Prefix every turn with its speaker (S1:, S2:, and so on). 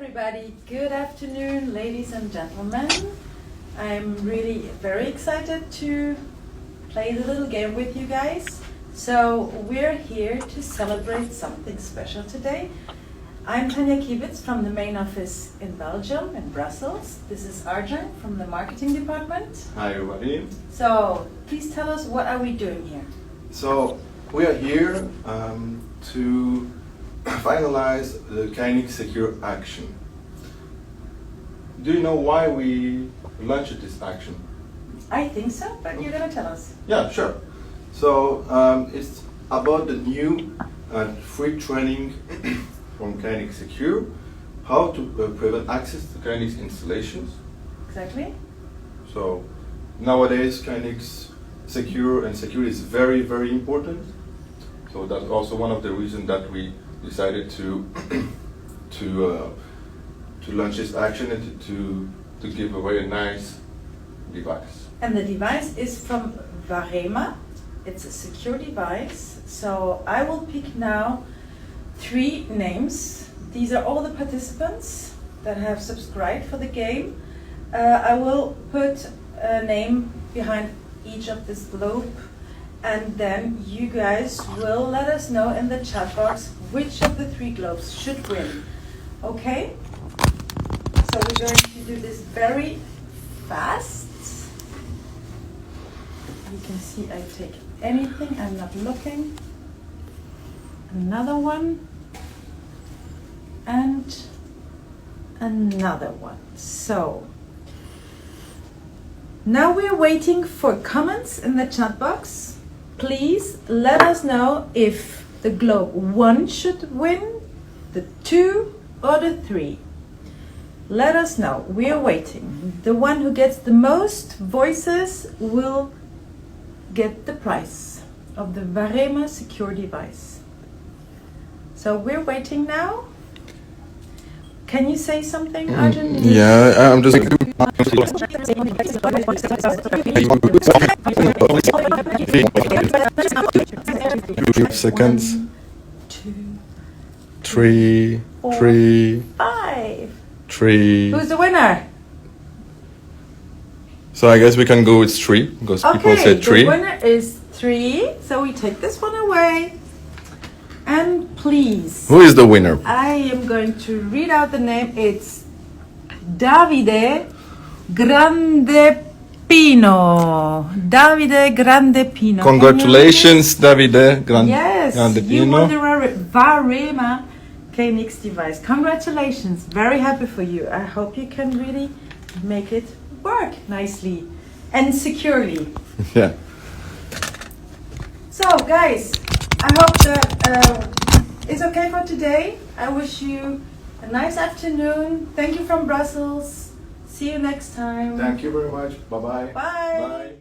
S1: everybody, good afternoon ladies and gentlemen. I'm really very excited to play the little game with you guys. So we're here to celebrate something special today. I'm Tanja Kiewitz from the main office in Belgium, in Brussels. This is Arjan from the marketing department.
S2: Hi everybody.
S1: So please tell us, what are we doing here?
S2: So we are here to finalize the KNX Secure Action. Do you know why we launched this action?
S1: I think so, but you're going to tell us.
S2: Yeah, sure. So it's about the new free training from KNX Secure, how to prevent access to KNX installations.
S1: Exactly.
S2: So nowadays KNX Secure and security is very, very important. So that's also one of the reasons that we decided to launch this action and to give away a nice device.
S1: And the device is from WAREMA. It's a secure device. So I will pick now 3 names. These are all the participants that have subscribed for the game. I will put a name behind each of this globe, and then you guys will let us know in the chat box which of the 3 globes should win. Okay? So we're going to do this very fast. You can see I take anything, I'm not looking. Another one. And another one. So now we're waiting for comments in the chat box. Please let us know if the globe 1 should win, the 2 or the 3. Let us know. We're waiting. The one who gets the most voices will get the prize of the WAREMA secure device. So we're waiting now. Can you say something, Arjun?
S3: Yeah, I'm just. 2 seconds.
S1: 1, 2,
S3: 3,
S1: 4,
S3: 3,
S1: 5.
S3: 3.
S1: Who's the winner?
S3: So I guess we can go with 3 because people
S1: Okay,
S3: said 3.
S1: the winner is 3. So we take this one away. And please,
S3: Who is the winner?
S1: I am going to read out the name. It's Davide Grandepino. Davide Grandepino.
S3: Congratulations, Davide
S1: Yes, you
S3: Grandepino.
S1: won the WAREMA KNX device. Congratulations. Very happy for you. I hope you can really make it work nicely and securely.
S3: Yeah.
S1: So guys, I hope that it's okay for today. I wish you a nice afternoon. Thank you from Brussels. See you next time.
S2: Thank you very much. Bye-bye.
S1: Bye.
S2: Bye.